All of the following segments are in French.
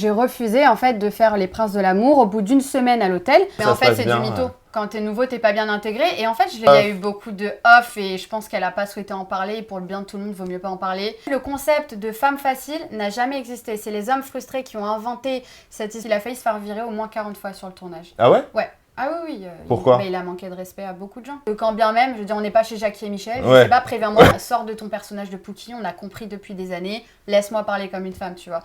J'ai refusé en fait de faire les Princes de l'amour au bout d'une semaine à l'hôtel. Mais en fait, c'est du mytho. Quand t'es nouveau, t'es pas bien intégré. Et en fait, il y a eu beaucoup de off et je pense qu'elle a pas souhaité en parler. Et pour le bien de tout le monde, vaut mieux pas en parler. Le concept de femme facile n'a jamais existé. C'est les hommes frustrés qui ont inventé cette histoire. Il a failli se faire virer au moins 40 fois sur le tournage. Ah ouais? Ouais. Ah oui. Pourquoi? Il a manqué de respect à beaucoup de gens. Quand bien même, je veux dire, on n'est pas chez Jackie et Michel. Je sais pas, préviens-moi, sors de ton personnage de Pookie. On a compris depuis des années. Laisse-moi parler comme une femme, tu vois.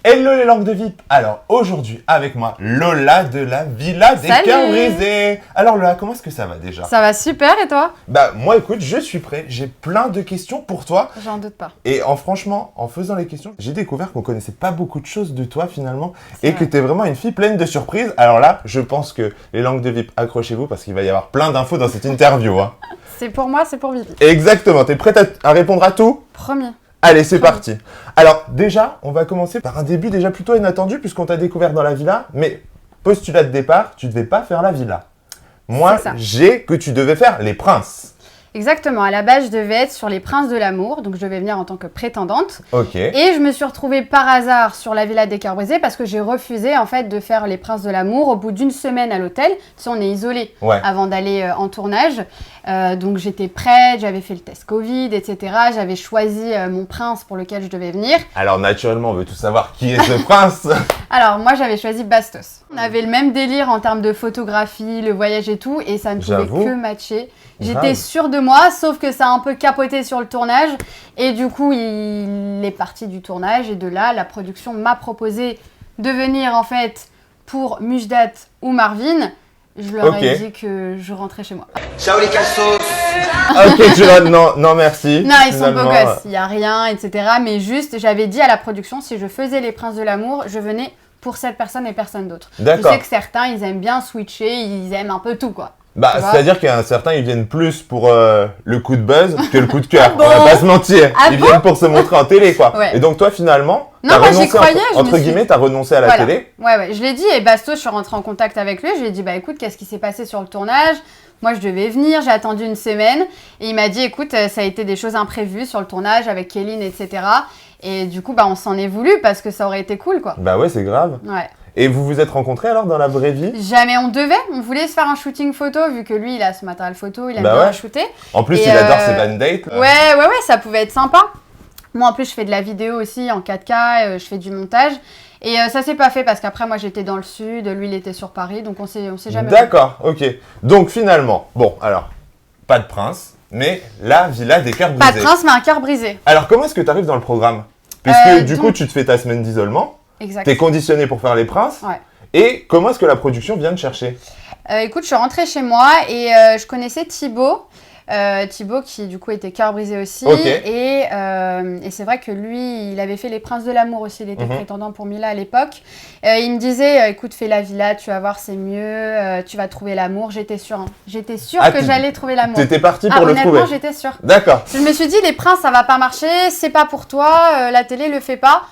Hello les langues de VIP. Alors aujourd'hui avec moi Lola de la Villa des Cœurs Brisés. Alors Lola, comment est-ce que ça va déjà? Ça va super et toi? Bah moi écoute, je suis prêt, j'ai plein de questions pour toi. J'en doute pas. Et franchement, en faisant les questions, j'ai découvert qu'on connaissait pas beaucoup de choses de toi finalement et que t'es vraiment une fille pleine de surprises. Alors là, je pense que les langues de VIP, accrochez-vous parce qu'il va y avoir plein d'infos dans cette interview. Hein. C'est pour moi, c'est pour Vivi. Exactement, t'es prête à répondre à tout? Premier. Allez, c'est parti. Alors déjà, on va commencer par un début déjà plutôt inattendu puisqu'on t'a découvert dans la villa. Mais postulat de départ, tu devais pas faire la villa. Moi, j'ai que tu devais faire les princes. Exactement. À la base, je devais être sur les Princes de l'amour. Donc, je devais venir en tant que prétendante. Ok. Et je me suis retrouvée par hasard sur la Villa des Cœurs Brisés parce que j'ai refusé en fait de faire les Princes de l'amour au bout d'une semaine à l'hôtel. Tu sais, on est isolé avant d'aller en tournage. Donc, j'étais prête, j'avais fait le test Covid, etc. J'avais choisi mon prince pour lequel je devais venir. Alors, naturellement, on veut tout savoir qui est ce prince. Alors, moi, j'avais choisi Bastos. On avait le même délire en termes de photographie, le voyage et tout. Et ça ne pouvait que matcher. J'étais sûre de moi, sauf que ça a un peu capoté sur le tournage. Et du coup, il est parti du tournage. Et de là, la production m'a proposé de venir, en fait, pour Mujdat ou Marvin. Je leur ai dit que je rentrais chez moi. Ciao les cassos. Ok, tu vois, non, merci. Non, ils sont beaux gosses, il n'y a rien, etc. Mais juste, j'avais dit à la production, si je faisais les Princes de l'amour, je venais pour cette personne et personne d'autre. Je sais que certains, ils aiment bien switcher, ils aiment un peu tout, quoi. Bah, c'est-à-dire qu'il y a certains, ils viennent plus pour le coup de buzz que le coup de cœur. On va pas se mentir. Ils viennent pour se montrer en télé, quoi. Et donc, toi, finalement, j'y croyais. Entre guillemets, t'as renoncé à la télé. Ouais. Je l'ai dit. Et Bastos, je suis rentrée en contact avec lui. Je lui ai dit, bah écoute, qu'est-ce qui s'est passé sur le tournage? Moi, je devais venir. J'ai attendu une semaine. Et il m'a dit, écoute, ça a été des choses imprévues sur le tournage avec Kéline, etc. Et du coup, bah, on s'en est voulu parce que ça aurait été cool, quoi. Bah ouais, c'est grave. Ouais. Et vous vous êtes rencontrés alors dans la vraie vie? Jamais on devait. On voulait se faire un shooting photo vu que lui, il a ce matériel photo, il aime bien shooter. En plus, il adore ses van dates. Ouais, ça pouvait être sympa. Moi, en plus, je fais de la vidéo aussi en 4K, je fais du montage. Et ça s'est pas fait parce qu'après, moi, j'étais dans le sud, lui, il était sur Paris, donc on s'est jamais vu. D'accord, ok. Donc finalement, bon, alors, pas de prince, mais la Villa des Cœurs Brisés. Pas de prince, mais un cœur brisé. Alors, comment est-ce que tu arrives dans le programme? Puisque du coup, tu te fais ta semaine d'isolement. Exact. T'es conditionné pour faire les princes. Ouais. Et comment est-ce que la production vient te chercher? Écoute, je suis rentrée chez moi et je connaissais Thibaut. Thibaut qui du coup était cœur brisé aussi. Et c'est vrai que lui, il avait fait les Princes de l'amour aussi. Il était prétendant pour Mila à l'époque. Il me disait, écoute, fais la villa, tu vas voir, c'est mieux. Tu vas trouver l'amour. J'étais sûre. J'étais sûre que j'allais trouver l'amour. T'étais partie pour le trouver? Honnêtement, j'étais sûre. D'accord. Je me suis dit, les princes, ça va pas marcher. C'est pas pour toi. La télé le fait pas.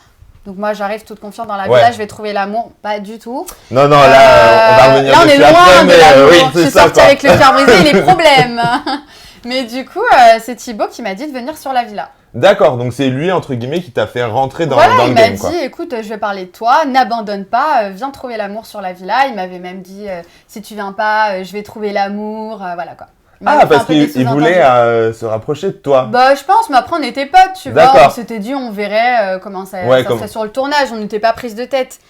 Donc moi, j'arrive toute confiante dans la villa, je vais trouver l'amour. Pas du tout. Non, là, on va revenir là, on est loin après, de l'amour. oui, je suis sortie avec le cœur brisé et les problèmes. Mais du coup, c'est Thibaut qui m'a dit de venir sur la villa. D'accord, donc c'est lui, entre guillemets, qui t'a fait rentrer dans le game. Il m'a dit, écoute, je vais parler de toi, n'abandonne pas, viens trouver l'amour sur la villa. Il m'avait même dit, si tu viens pas, je vais trouver l'amour, voilà quoi. Parce qu'il voulait se rapprocher de toi. Bah je pense, mais après on était potes, tu vois. On s'était dit, on verrait comment ça serait sur le tournage, on n'était pas prise de tête.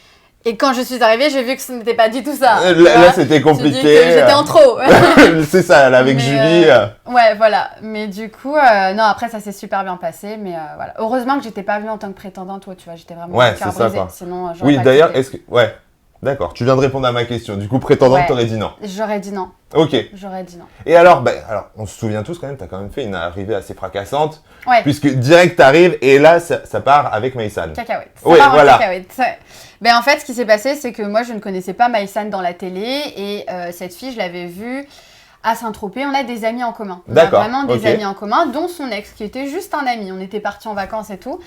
Et quand je suis arrivée, j'ai vu que ce n'était pas du tout ça. Là c'était compliqué. J'étais en trop. C'est ça, là, avec Julie. Ouais, voilà. Mais du coup, non, après ça s'est super bien passé. Mais voilà. Heureusement que j'étais pas venue en tant que prétendante, toi, tu vois. J'étais vraiment cœur brisé. Sinon, j'aurais pas d'ailleurs, accepté. D'accord, tu viens de répondre à ma question. Du coup, prétendante, t'aurais dit non. J'aurais dit non. Ok. J'aurais dit non. Et alors, on se souvient tous quand même, t'as quand même fait une arrivée assez fracassante. Ouais. Puisque direct t'arrives et là, ça part avec Maïsan. Cacahuète. Ça part en cacahuète. Ben en fait, ce qui s'est passé, c'est que moi, je ne connaissais pas Maïsan dans la télé et cette fille, je l'avais vue à Saint-Tropez. On a des amis en commun. On a vraiment des amis en commun, dont son ex, qui était juste un ami. On était partis en vacances et tout.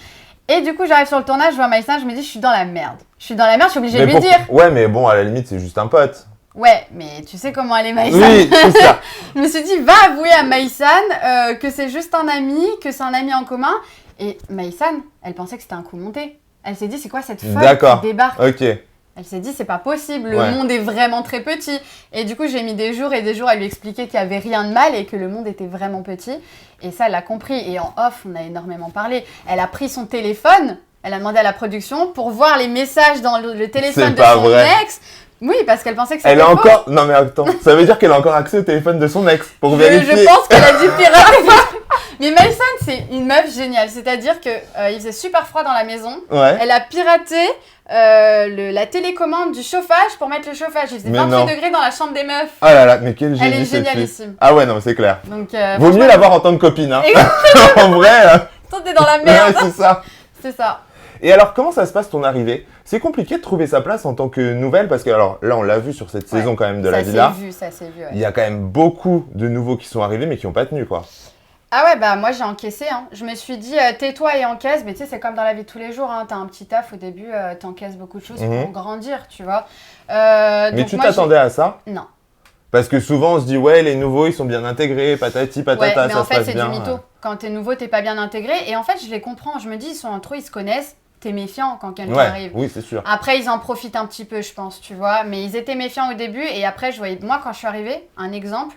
Et du coup, j'arrive sur le tournage, je vois Maïsan, je me dis, je suis dans la merde. Je suis obligée de lui dire. Ouais, mais bon, à la limite, c'est juste un pote. Ouais, mais tu sais comment elle est Maïsan. Oui, c'est ça. Je me suis dit, va avouer à Maïsan que c'est juste un ami, que c'est un ami en commun Et Maïsan, elle pensait que c'était un coup monté. Elle s'est dit, c'est quoi cette folle qui débarque? Ok. Elle s'est dit, c'est pas possible, le monde est vraiment très petit. Et du coup, j'ai mis des jours et des jours à lui expliquer qu'il n'y avait rien de mal et que le monde était vraiment petit. Et ça, elle a compris. Et en off, on a énormément parlé. Elle a pris son téléphone, elle a demandé à la production pour voir les messages dans le téléphone de son ex. Oui, parce qu'elle pensait que c'était faux. Non mais attends, ça veut dire qu'elle a encore accès au téléphone de son ex pour vérifier. Je pense qu'elle a dû pirater. Mais Maïsan, c'est une meuf géniale. C'est-à-dire qu'il faisait super froid dans la maison. Ouais. Elle a piraté la télécommande du chauffage pour mettre le chauffage. Il faisait 28 degrés dans la chambre des meufs. Ah là là, mais quel génie. Elle est génialissime. Ah ouais, non, c'est clair. Donc, vaut mieux l'avoir en tant que copine. Hein. En vrai. Toi, t'es dans la merde. Ouais, c'est ça. C'est ça. Et alors, comment ça se passe ton arrivée? C'est compliqué de trouver sa place en tant que nouvelle parce que, alors là, on l'a vu sur cette saison quand même de la villa. Ça s'est vu, ouais. Il y a quand même beaucoup de nouveaux qui sont arrivés mais qui n'ont pas tenu, quoi. Ah ouais, bah moi j'ai encaissé. Hein. Je me suis dit, tais-toi et encaisse. Mais tu sais, c'est comme dans la vie de tous les jours. Hein. T'as un petit taf au début, t'encaisses beaucoup de choses pour grandir, tu vois. Mais donc tu t'attendais à ça? Non. Parce que souvent, on se dit, ouais, les nouveaux, ils sont bien intégrés, patati, patata, ça se passe bien. Mais en fait, c'est du mytho. Quand t'es nouveau, t'es pas bien intégré. Et en fait, je les comprends. Je me dis, ils sont entre eux, ils se connaissent. T'es méfiant quand quelqu'un arrive. Oui, c'est sûr. Après, ils en profitent un petit peu, je pense, tu vois. Mais ils étaient méfiants au début. Et après, je voyais... Moi, quand je suis arrivée, un exemple,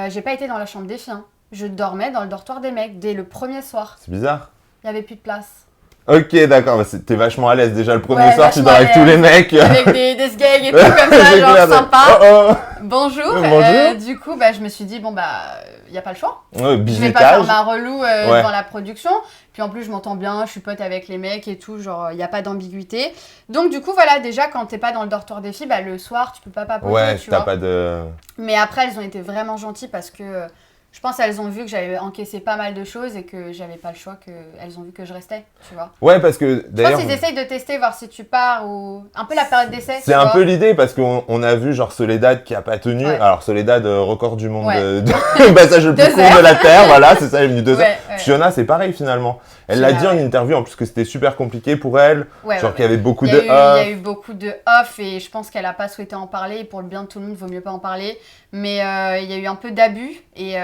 j'ai pas été dans la chambre des filles. Hein. Je dormais dans le dortoir des mecs dès le premier soir. C'est bizarre. Il n'y avait plus de place. Ok, d'accord. Bah, t'es vachement à l'aise. Déjà, le premier soir, tu dors avec tous les mecs. Avec des sgags et tout comme ça, genre sympa. Bonjour. Bonjour. Du coup, bah, je me suis dit, bon, bah, il n'y a pas le choix. Ouais, je vais pas faire ma relou dans la production. Puis en plus, je m'entends bien, je suis pote avec les mecs et tout. Genre, il n'y a pas d'ambiguïté. Donc, du coup, voilà, déjà, quand t'es pas dans le dortoir des filles, bah, le soir, tu peux pas papoter. Ouais, tu vois. pas de... Mais après, elles ont été vraiment gentilles parce que... je pense qu'elles ont vu que j'avais encaissé pas mal de choses et que j'avais pas le choix, qu'elles ont vu que je restais, tu vois. Ouais, parce que d'ailleurs... Je pense qu'ils essayent de tester, voir si tu pars ou... Un peu la période d'essai. C'est un peu l'idée parce qu'on a vu genre Soledad qui a pas tenu. Ouais. Alors Soledad, record du monde de passage le plus court de la Terre, voilà, c'est ça, elle est venue 2 heures. Ouais. Fiona, c'est pareil finalement. Elle l'a dit en interview en plus que c'était super compliqué pour elle, genre qu'il y avait beaucoup de off. Il y a eu beaucoup de off et je pense qu'elle a pas souhaité en parler. Et pour le bien de tout le monde, il vaut mieux pas en parler. Mais il y a eu un peu d'abus et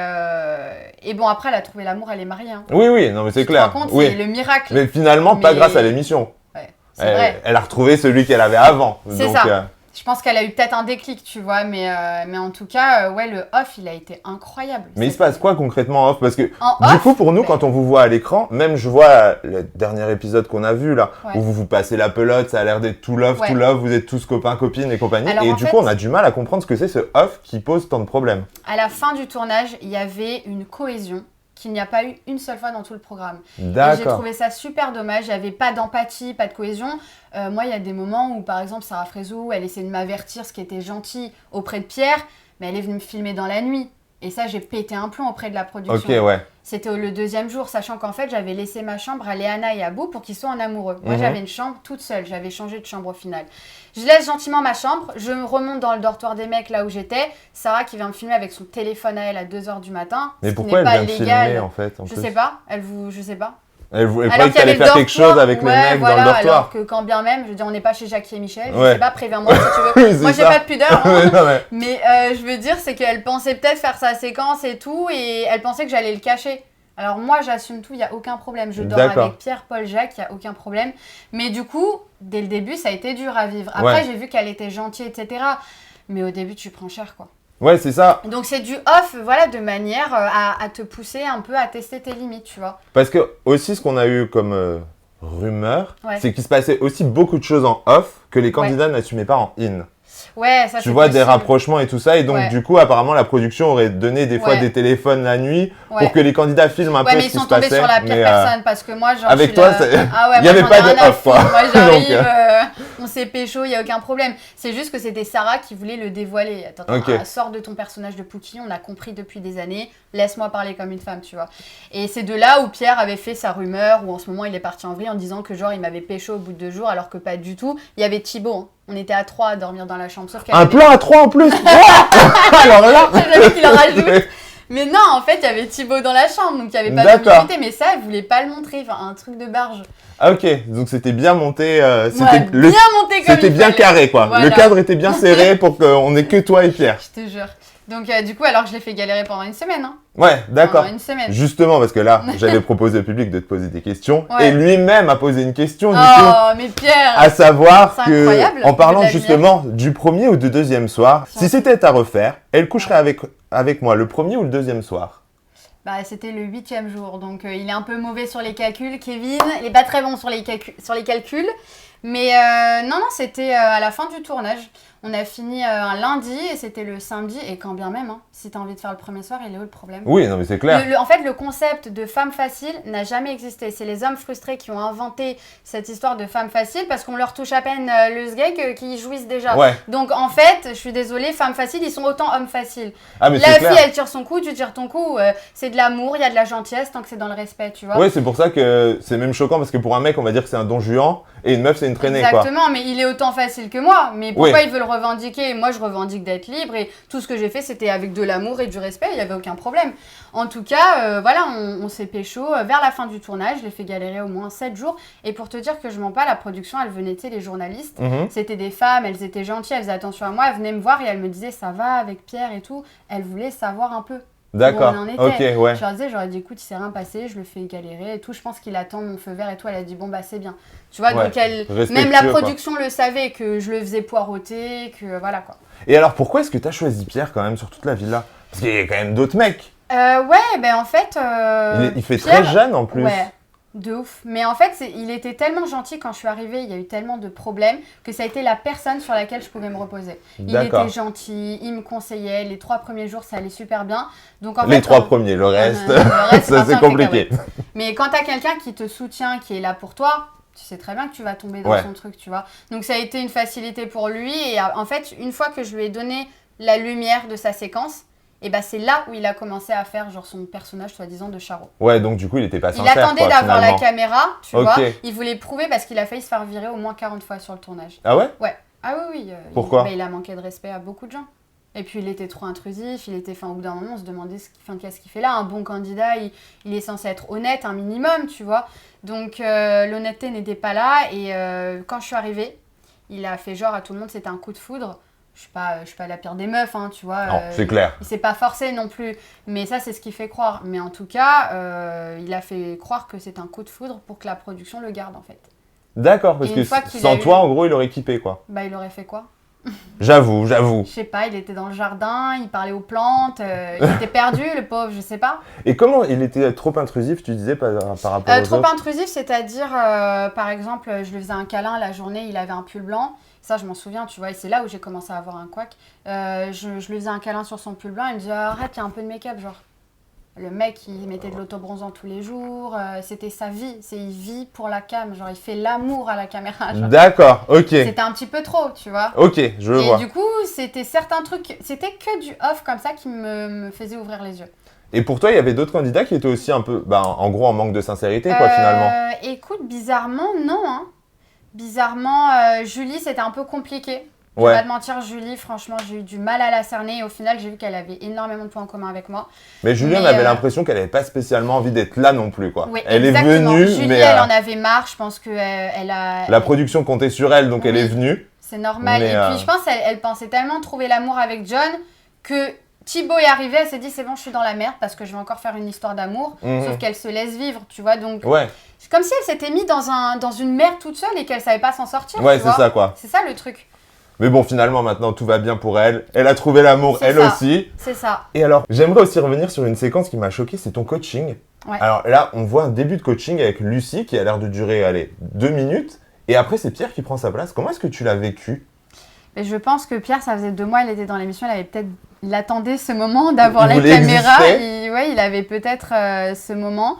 bon après elle a trouvé l'amour, elle est mariée. Hein. Oui, non mais c'est clair. Tu te rends compte, c'est le miracle. Mais finalement, pas grâce à l'émission. Ouais, c'est vrai. Elle a retrouvé celui qu'elle avait avant. C'est ça. Je pense qu'elle a eu peut-être un déclic, tu vois, mais en tout cas, ouais, le off, il a été incroyable. Mais il se passe quoi concrètement en off? Parce que du coup, pour nous, quand on vous voit à l'écran, même je vois le dernier épisode qu'on a vu là, où vous vous passez la pelote, ça a l'air d'être tout love, vous êtes tous copains, copines et compagnie. Alors, et du coup, on a du mal à comprendre ce que c'est ce off qui pose tant de problèmes. À la fin du tournage, il y avait une cohésion qu'il n'y a pas eu une seule fois dans tout le programme. D'accord. Et j'ai trouvé ça super dommage. Il n'y avait pas d'empathie, pas de cohésion. Moi, il y a des moments où, par exemple, Sarah Frézou, elle essayait de m'avertir, ce qui était gentil auprès de Pierre, mais elle est venue me filmer dans la nuit. Et ça, j'ai pété un plomb auprès de la production. Ok, ouais. C'était le 2e jour, sachant qu'en fait, j'avais laissé ma chambre à Léana et à Bou pour qu'ils soient en amoureux. Moi, j'avais une chambre toute seule. J'avais changé de chambre au final. Je laisse gentiment ma chambre. Je me remonte dans le dortoir des mecs, là où j'étais. Sarah qui vient me filmer avec son téléphone à elle à 2h du matin. Mais pourquoi elle vient me filmer, en fait Je sais pas. Je sais pas. Elle croyait que t'allais faire quelque chose avec les mecs dans le dortoir. Alors que quand bien même, je veux dire, on n'est pas chez Jackie et Michel. Je sais pas, préviens-moi si tu veux. Moi, j'ai pas de pudeur. Hein. Mais je veux dire, c'est qu'elle pensait peut-être faire sa séquence et tout, et elle pensait que j'allais le cacher. Alors moi, j'assume tout, il n'y a aucun problème. Je dors avec Pierre, Paul, Jacques, il n'y a aucun problème. Mais du coup, dès le début, ça a été dur à vivre. Après, j'ai vu qu'elle était gentille, etc. Mais au début, tu prends cher, quoi. Ouais, c'est ça. Donc c'est du off, voilà, de manière à te pousser un peu à tester tes limites, tu vois. Parce que aussi, ce qu'on a eu comme rumeur, c'est qu'il se passait aussi beaucoup de choses en off que les candidats n'assumaient pas en in. Ouais, ça tu vois des rapprochements et tout ça, et donc du coup apparemment la production aurait donné des fois des téléphones la nuit pour que les candidats filment un peu ce qui se passait. Ouais, mais ils sont tombés sur la pire personne parce que moi genre avec toi il n'y avait pas de off quoi. Moi j'arrive, on s'est pécho, il y a aucun problème. C'est juste que c'était Sarah qui voulait le dévoiler. Attends, sors de ton personnage de Pookie, on a compris depuis des années, laisse-moi parler comme une femme, tu vois. Et c'est de là où Pierre avait fait sa rumeur, où en ce moment il est parti en vrille en disant que genre il m'avait pécho au bout de 2 jours alors que pas du tout. Il y avait Thibaut, hein. On était à 3 à dormir dans la chambre. Sauf un plan à 3 en plus. Alors là j'avais qu'il en rajoute. Mais non, en fait, il y avait Thibaut dans la chambre, donc il n'y avait pas d'ambiguïté. Mais ça, elle voulait pas le montrer, enfin, un truc de barge. Ah ok, donc c'était bien monté. C'était bien carré, quoi. Voilà. Le cadre était bien serré pour qu'on ait que toi et Pierre. Je te jure. Donc du coup, alors je l'ai fait galérer pendant une semaine. Hein. Ouais, d'accord. Pendant une semaine. Justement, parce que là, j'avais proposé au public de te poser des questions. Ouais. Et lui-même a posé une question, du coup. Oh, mais Pierre! À savoir que, incroyable, en parlant justement du premier ou du deuxième soir, si c'était à refaire, elle coucherait avec moi le premier ou le deuxième soir? Bah, c'était le 8e jour, donc il est un peu mauvais sur les calculs, Kevin. Il est pas très bon sur les calculs. Mais non, c'était à la fin du tournage. On a fini un lundi et c'était le samedi. Et quand bien même, hein, si tu as envie de faire le premier soir, il est où le problème? Oui, non mais c'est clair. En fait, le concept de femme facile n'a jamais existé. C'est les hommes frustrés qui ont inventé cette histoire de femme facile parce qu'on leur touche à peine le sgeg qu'ils jouissent déjà. Ouais. Donc en fait, je suis désolée, femme facile, ils sont autant hommes faciles. Ah, mais la fille, elle tire son coup, tu tires ton coup. C'est de l'amour, il y a de la gentillesse tant que c'est dans le respect, tu vois. Oui, c'est pour ça que c'est même choquant parce que pour un mec, on va dire que c'est un don Juan et une meuf, c'est une traînée. Exactement, mais il est autant facile que moi. Mais pourquoi il veut le revendiquer? Moi, je revendique d'être libre et tout ce que j'ai fait, c'était avec de l'amour et du respect. Il n'y avait aucun problème. En tout cas, voilà, on s'est pécho vers la fin du tournage. Je l'ai fait galérer au moins 7 jours. Et pour te dire que je mens pas, la production, elle venait, tu sais, les journalistes. C'était des femmes, elles étaient gentilles, elles faisaient attention à moi. Elles venaient me voir et elles me disaient ça va avec Pierre et tout. Elles voulaient savoir un peu. D'accord, ok, ouais. Je leur disais, j'aurais dit, écoute, il s'est rien passé, je le fais galérer et tout. Je pense qu'il attend mon feu vert et tout. Elle a dit, bon, bah, c'est bien. Tu vois, donc même la production le savait que je le faisais poireauter, que voilà quoi. Et alors, pourquoi est-ce que tu as choisi Pierre quand même sur toute la villa? Parce qu'il y a quand même d'autres mecs. Ouais, ben en fait. Il fait Pierre, très jeune en plus. Ouais. De ouf. Mais en fait, il était tellement gentil quand je suis arrivée, il y a eu tellement de problèmes que ça a été la personne sur laquelle je pouvais me reposer. Il était gentil, il me conseillait. Les 3 premiers jours, ça allait super bien. Donc, en les 3 premiers, le reste, ça c'est compliqué. Mais quand tu as quelqu'un qui te soutient, qui est là pour toi, tu sais très bien que tu vas tomber dans son truc, tu vois. Donc, ça a été une facilité pour lui. Et en fait, une fois que je lui ai donné la lumière de sa séquence, et bah c'est là où il a commencé à faire genre son personnage soi-disant de Charo. Ouais, donc du coup, il était pas sincère. Il attendait d'avoir la caméra, tu vois. Il voulait prouver parce qu'il a failli se faire virer au moins 40 fois sur le tournage. Ah ouais? Ouais. Ah oui. Pourquoi? Il a manqué de respect à beaucoup de gens. Et puis il était trop intrusif, au bout d'un moment, on se demandait qu'est-ce qu'il fait là. Un bon candidat, il est censé être honnête, un minimum, tu vois. Donc l'honnêteté n'était pas là. Et quand je suis arrivée, il a fait genre à tout le monde, c'était un coup de foudre. Je suis pas la pire des meufs, hein, tu vois. Non, c'est clair. Il s'est pas forcé non plus. Mais ça, c'est ce qu'il fait croire. Mais en tout cas, il a fait croire que c'est un coup de foudre pour que la production le garde, en fait. D'accord, parce que sans toi, en gros, il aurait kippé, quoi. Bah, il aurait fait quoi? J'avoue. Je sais pas, il était dans le jardin, il parlait aux plantes, il était perdu, le pauvre, je sais pas. Et comment il était trop intrusif, tu disais, par rapport aux trop autres? Intrusif, c'est-à-dire, par exemple, je lui faisais un câlin la journée, il avait un pull blanc. Ça, je m'en souviens, tu vois, et c'est là où j'ai commencé à avoir un couac. Je lui faisais un câlin sur son pull blanc, il me disait arrête, il y a un peu de make-up, genre. Le mec, il mettait de l'autobronzant tous les jours, c'était sa vie, il vit pour la cam, genre il fait l'amour à la caméra. D'accord, ok. C'était un petit peu trop, tu vois. Ok, je vois. Et du coup, c'était certains trucs, c'était que du off comme ça qui me faisait ouvrir les yeux. Et pour toi, il y avait d'autres candidats qui étaient aussi un peu, en gros, en manque de sincérité, quoi, finalement? Écoute, bizarrement, non, hein. Bizarrement, Julie, c'était un peu compliqué. Je vais pas te mentir, Julie, franchement, j'ai eu du mal à la cerner. Et au final, j'ai vu qu'elle avait énormément de points en commun avec moi. Mais Julie, on avait l'impression qu'elle n'avait pas spécialement envie d'être là non plus, quoi. Oui, elle exactement. est venue, Julie, mais elle en avait marre. Je pense que elle a... La production comptait sur elle, donc elle est venue. C'est normal. Mais, et puis, je pense qu'elle pensait tellement trouver l'amour avec John que... Thibaut est arrivé, elle s'est dit c'est bon, je suis dans la merde parce que je vais encore faire une histoire d'amour. Sauf qu'elle se laisse vivre, tu vois. Donc, c'est comme si elle s'était mise dans une merde toute seule et qu'elle savait pas s'en sortir. Ouais, c'est ça, quoi. C'est ça le truc. Mais bon, finalement, maintenant, tout va bien pour elle. Elle a trouvé l'amour, elle aussi. C'est ça. Et alors, j'aimerais aussi revenir sur une séquence qui m'a choquée, c'est ton coaching. Ouais. Alors là, on voit un début de coaching avec Lucie qui a l'air de durer, 2 minutes. Et après, c'est Pierre qui prend sa place. Comment est-ce que tu l'as vécu? Et je pense que Pierre, ça faisait 2 mois, il était dans l'émission, il attendait ce moment d'avoir la caméra. Il avait peut-être ce moment.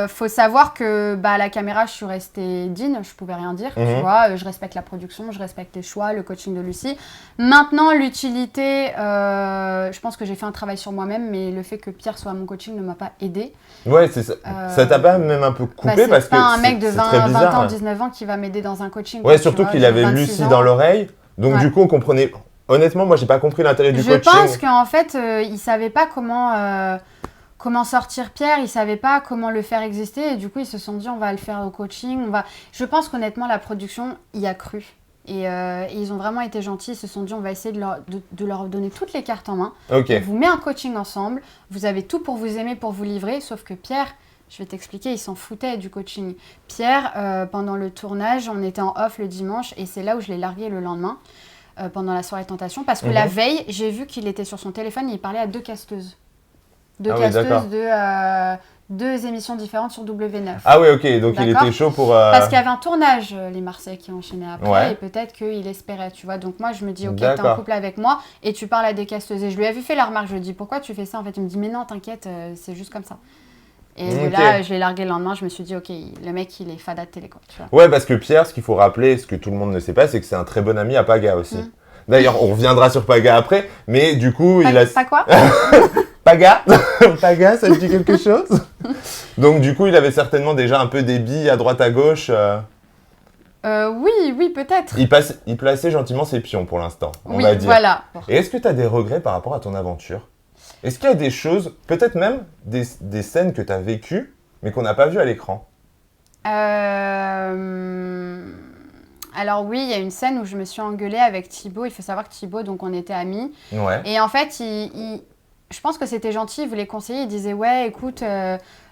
Faut savoir que à la caméra, je suis restée digne, je pouvais rien dire, tu vois. Je respecte la production, je respecte les choix, le coaching de Lucie. Maintenant, l'utilité, je pense que j'ai fait un travail sur moi-même, mais le fait que Pierre soit à mon coaching ne m'a pas aidée. Ouais, c'est ça. Ça t'a pas même un peu coupé parce que c'est pas un mec de 20 bizarre, ans, 19 ans qui va m'aider dans un coaching. Ouais, surtout qu'il avait Lucie dans l'oreille, donc du coup, on comprenait... Honnêtement, moi, j'ai pas compris l'intérêt du coaching. Je pense qu'en fait, il savait pas comment sortir Pierre, ils savaient pas comment le faire exister et du coup ils se sont dit on va le faire au coaching, Je pense qu'honnêtement la production y a cru Et ils ont vraiment été gentils. Ils se sont dit, on va essayer de leur donner toutes les cartes en main. Ok. On vous met un coaching ensemble. Vous avez tout pour vous aimer, pour vous livrer. Sauf que Pierre, je vais t'expliquer, il s'en foutait du coaching. Pierre, pendant le tournage, on était en off le dimanche. Et c'est là où je l'ai largué le lendemain, pendant la soirée Tentation. Parce que la veille, j'ai vu qu'il était sur son téléphone et il parlait à 2 casteuses. Deux casteuses de 2 émissions différentes sur W9. Ah oui, ok, donc il était chaud pour... Parce qu'il y avait un tournage, les Marseillais qui enchaînaient après, et peut-être qu'il espérait, tu vois. Donc moi, je me dis, ok, t'es en couple avec moi, et tu parles à des casteuses. Et je lui avais fait la remarque, je lui ai dit, pourquoi tu fais ça? En fait, il me dit, mais non, t'inquiète, c'est juste comme ça. Et de là, je l'ai largué le lendemain, je me suis dit, ok, le mec, il est fada de télé, quoi. Tu vois. Ouais, parce que Pierre, ce qu'il faut rappeler, ce que tout le monde ne sait pas, c'est que c'est un très bon ami à Paga aussi. D'ailleurs, on reviendra sur Paga après, mais du coup, il a... Pas quoi? Paga, Paga, ça te dit quelque chose? Donc du coup, il avait certainement déjà un peu des billes à droite à gauche. Oui, peut-être. Il plaçait gentiment ses pions pour l'instant, on va dire. Voilà. Et est-ce que tu as des regrets par rapport à ton aventure? Est-ce qu'il y a des choses, peut-être même des scènes que tu as vécues, mais qu'on n'a pas vues à l'écran? Alors oui, il y a une scène où je me suis engueulée avec Thibaut. Il faut savoir que Thibaut, donc on était amis. Ouais. Et en fait, je pense que c'était gentil, il voulait conseiller, il disait « Ouais, écoute,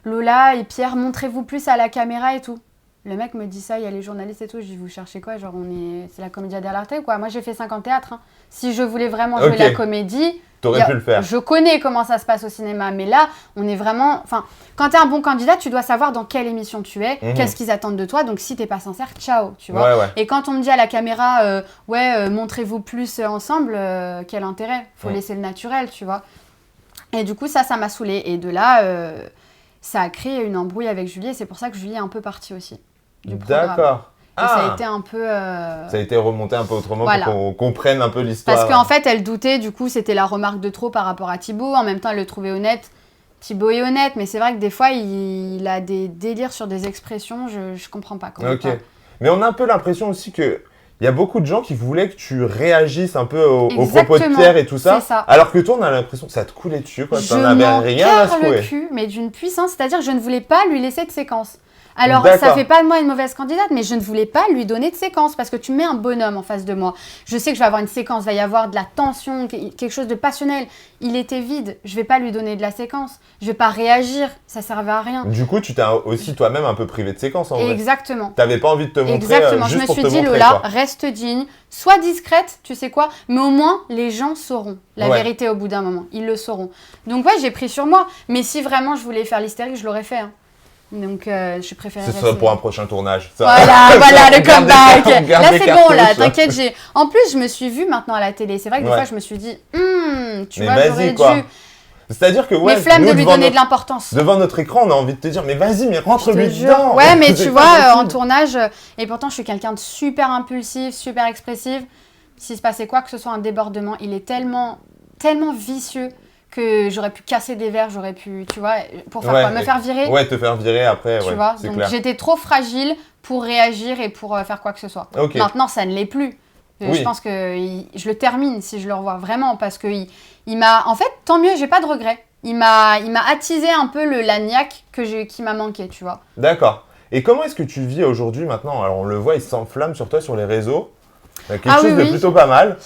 Lola et Pierre, montrez-vous plus à la caméra et tout. » Le mec me dit ça, il y a les journalistes et tout, je dis « Vous cherchez quoi? Genre, c'est la comédia dell'arte ou quoi ?» Moi, j'ai fait 5 ans de théâtre. Hein. Si je voulais vraiment jouer la comédie, t'aurais pu le faire. Je connais comment ça se passe au cinéma, mais là, on est vraiment... Enfin, quand t'es un bon candidat, tu dois savoir dans quelle émission tu es, qu'est-ce qu'ils attendent de toi. Donc, si t'es pas sincère, ciao, tu vois. Ouais. Et quand on me dit à la caméra « montrez-vous plus ensemble », quel intérêt? Faut laisser le naturel, tu vois. Et du coup, ça m'a saoulée. Et de là, ça a créé une embrouille avec Julie. Et c'est pour ça que Julie est un peu partie aussi du programme. D'accord. Et ça a été un peu... Ça a été remonté un peu autrement pour qu'on comprenne un peu l'histoire. Parce qu'en fait, elle doutait. Du coup, c'était la remarque de trop par rapport à Thibaut. En même temps, elle le trouvait honnête. Thibaut est honnête, mais c'est vrai que des fois, il a des délires sur des expressions. Je comprends pas. Ok. Mais on a un peu l'impression aussi que... Il y a beaucoup de gens qui voulaient que tu réagisses un peu aux propos de Pierre et tout ça, alors que toi, on a l'impression que ça te coulait dessus, quoi. Je n'en avais rien à secouer. le cul, mais d'une puissance, c'est-à-dire que je ne voulais pas lui laisser de séquence. Alors, ça fait pas de moi une mauvaise candidate, mais je ne voulais pas lui donner de séquence parce que tu mets un bonhomme en face de moi. Je sais que je vais avoir une séquence, il va y avoir de la tension, quelque chose de passionnel. Il était vide, je vais pas lui donner de la séquence. Je vais pas réagir, ça servait à rien. Du coup, tu t'es aussi toi-même un peu privé de séquence en vrai. Exactement. T'avais pas envie de te montrer. Exactement. Juste Je me pour suis te dit, montrer, Lola, quoi. reste digne, sois discrète, tu sais quoi, mais au moins les gens sauront la vérité au bout d'un moment. Ils le sauront. Donc ouais, j'ai pris sur moi. Mais si vraiment je voulais faire l'hystérique, je l'aurais fait. Hein. Donc je préférais. Ce serait pour un prochain tournage. Ça. Voilà le comeback. Là c'est bon, là, t'inquiète. En plus, je me suis vue maintenant à la télé. C'est vrai que des fois, je me suis dit, tu vois, j'aurais dû. C'est-à-dire que mais flemme de lui donner de l'importance. Devant notre écran, on a envie de te dire, mais vas-y, mais rentre-lui dedans. Ouais, mais tu vois, en tournage, et pourtant je suis quelqu'un de super impulsif, super expressive. S'il se passait quoi que ce soit un débordement, il est tellement vicieux que j'aurais pu casser des verres, j'aurais pu, tu vois, pour faire quoi? Me faire virer? Ouais, te faire virer après, tu vois, donc clair. J'étais trop fragile pour réagir et pour faire quoi que ce soit. Okay. Maintenant, ça ne l'est plus. Je pense que je le termine si je le revois vraiment parce que il m'a, en fait, tant mieux, j'ai pas de regrets. Il m'a attisé un peu la niaque qui m'a manqué, tu vois. D'accord. Et comment est-ce que tu vis aujourd'hui maintenant? Alors on le voit, il s'enflamme sur toi sur les réseaux. Quelque chose de plutôt pas mal.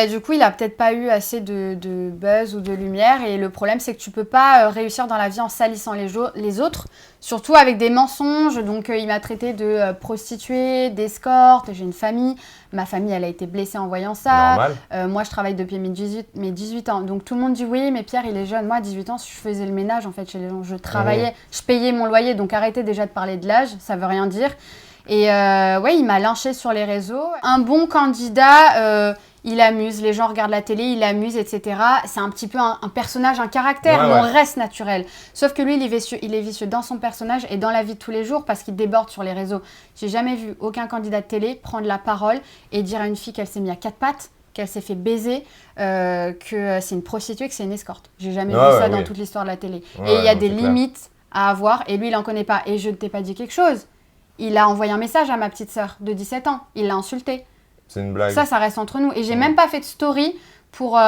Du coup, il a peut-être pas eu assez de buzz ou de lumière. Et le problème, c'est que tu peux pas réussir dans la vie en salissant les autres. Surtout avec des mensonges. Donc, il m'a traité de prostituée, d'escorte. J'ai une famille. Ma famille, elle a été blessée en voyant ça. Normal. Moi, je travaille depuis mes 18 ans. Donc, tout le monde dit oui, mais Pierre, il est jeune. Moi, à 18 ans, je faisais le ménage en fait chez les gens. Je travaillais, je payais mon loyer. Donc, arrêtez déjà de parler de l'âge. Ça veut rien dire. Et il m'a lynché sur les réseaux. Un bon candidat, il amuse, les gens regardent la télé, il amuse, etc. C'est un petit peu un personnage, un caractère, mais on reste naturel. Sauf que lui, il est vicieux dans son personnage et dans la vie de tous les jours parce qu'il déborde sur les réseaux. J'ai jamais vu aucun candidat de télé prendre la parole et dire à une fille qu'elle s'est mise à 4 pattes, qu'elle s'est fait baiser, que c'est une prostituée, que c'est une escorte. J'ai jamais vu ça dans toute l'histoire de la télé. Et il y a des limites à avoir et lui, il en connaît pas. Et je ne t'ai pas dit quelque chose. Il a envoyé un message à ma petite sœur de 17 ans. Il l'a insultée. C'est une blague. Ça reste entre nous. Et j'ai même pas fait de story pour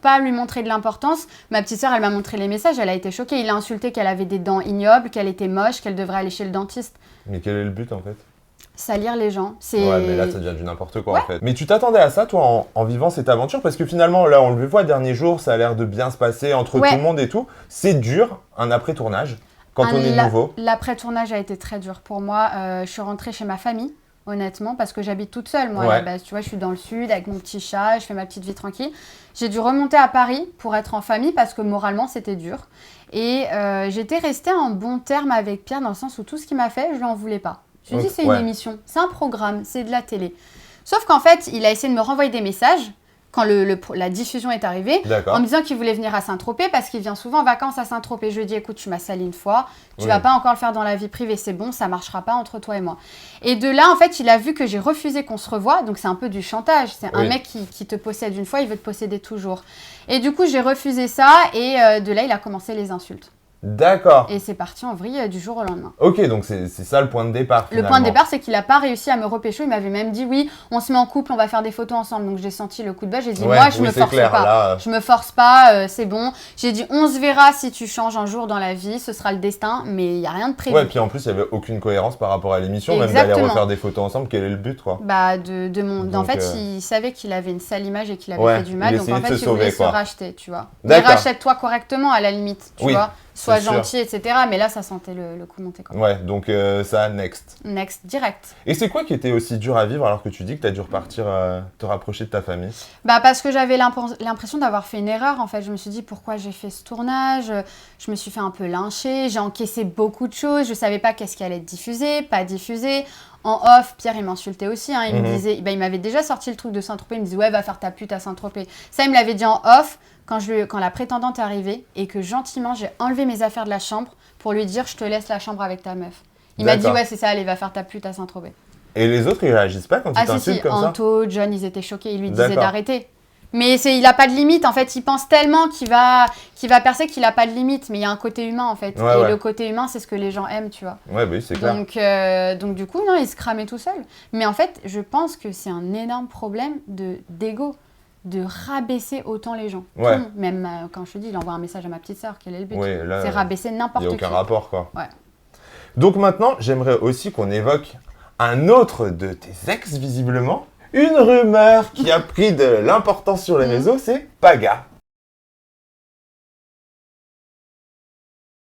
pas lui montrer de l'importance. Ma petite sœur, elle m'a montré les messages. Elle a été choquée. Il a insulté qu'elle avait des dents ignobles, qu'elle était moche, qu'elle devrait aller chez le dentiste. Mais quel est le but en fait? Salir les gens. Ouais, mais là, ça devient du n'importe quoi en fait. Mais tu t'attendais à ça, toi, en vivant cette aventure? Parce que finalement, là, on le voit, dernier jour, ça a l'air de bien se passer entre tout le monde et tout. C'est dur, un après-tournage, quand on est nouveau. L'après-tournage a été très dur pour moi. Je suis rentrée chez ma famille, honnêtement, parce que j'habite toute seule. Moi, à la base, tu vois, je suis dans le sud avec mon petit chat, je fais ma petite vie tranquille. J'ai dû remonter à Paris pour être en famille parce que moralement, c'était dur. Et j'étais restée en bon terme avec Pierre dans le sens où tout ce qu'il m'a fait, je lui en voulais pas. Je lui ai dit, c'est une émission, c'est un programme, c'est de la télé. Sauf qu'en fait, il a essayé de me renvoyer des messages quand la diffusion est arrivée, en me disant qu'il voulait venir à Saint-Tropez parce qu'il vient souvent en vacances à Saint-Tropez. Je lui ai dit, écoute, tu m'as sali une fois, tu vas pas encore le faire dans la vie privée, c'est bon, ça marchera pas entre toi et moi. Et de là, en fait, il a vu que j'ai refusé qu'on se revoie, donc c'est un peu du chantage. C'est un mec qui te possède une fois, il veut te posséder toujours. Et du coup, j'ai refusé ça et de là, il a commencé les insultes. D'accord. Et c'est parti en vrille du jour au lendemain. Ok, donc c'est ça le point de départ finalement. Le point de départ, c'est qu'il n'a pas réussi à me repécho. Il m'avait même dit, oui, on se met en couple, on va faire des photos ensemble. Donc j'ai senti le coup de bâche. J'ai dit, moi, je me force pas. Là... Je me force pas, c'est bon. J'ai dit, on se verra si tu changes un jour dans la vie, ce sera le destin, mais il n'y a rien de prévu. Ouais, puis en plus, il n'y avait aucune cohérence par rapport à l'émission, même d'aller refaire des photos ensemble. Quel est le but, quoi? Bah, en fait, il savait qu'il avait une sale image et qu'il avait fait du mal. Donc en fait, il voulait se racheter, tu vois. Mais rachète-toi correctement à la limite, tu vois. Sois gentil, etc. Mais là, ça sentait le coup monter. Quoi. Ouais, donc ça, next. Next, direct. Et c'est quoi qui était aussi dur à vivre alors que tu dis que tu as dû repartir te rapprocher de ta famille? Bah parce que j'avais l'impression d'avoir fait une erreur. En fait, je me suis dit pourquoi j'ai fait ce tournage. Je me suis fait un peu lyncher. J'ai encaissé beaucoup de choses. Je savais pas qu'est-ce qui allait être diffusé, pas diffusé. En off, Pierre, il m'insultait aussi. Hein. Il me disait, il m'avait déjà sorti le truc de Saint-Tropez. Il me disait, ouais, va faire ta pute à Saint-Tropez. Ça, il me l'avait dit en off quand la prétendante est arrivée et que gentiment, j'ai enlevé mes affaires de la chambre pour lui dire, je te laisse la chambre avec ta meuf. Il m'a dit, ouais, c'est ça, allez, va faire ta pute à Saint-Tropez. Et les autres, ils réagissent pas quand ils t'insultent comme ça? Anto, John, ils étaient choqués. Ils lui disaient d'arrêter. Mais il n'a pas de limite, en fait. Il pense tellement qu'il va percer qu'il n'a pas de limite. Mais il y a un côté humain, en fait. Le côté humain, c'est ce que les gens aiment, tu vois. Ouais, bah oui, c'est clair. Donc, du coup, non, il se cramait tout seul. Mais en fait, je pense que c'est un énorme problème d'ego, de rabaisser autant les gens. Ouais. Même quand je te dis, il envoie un message à ma petite sœur, quel est le but? Là, c'est rabaisser n'importe qui. Il n'y a aucun rapport, quoi. Ouais. Donc maintenant, j'aimerais aussi qu'on évoque un autre de tes ex, visiblement. Une rumeur qui a pris de l'importance sur les réseaux, c'est Paga.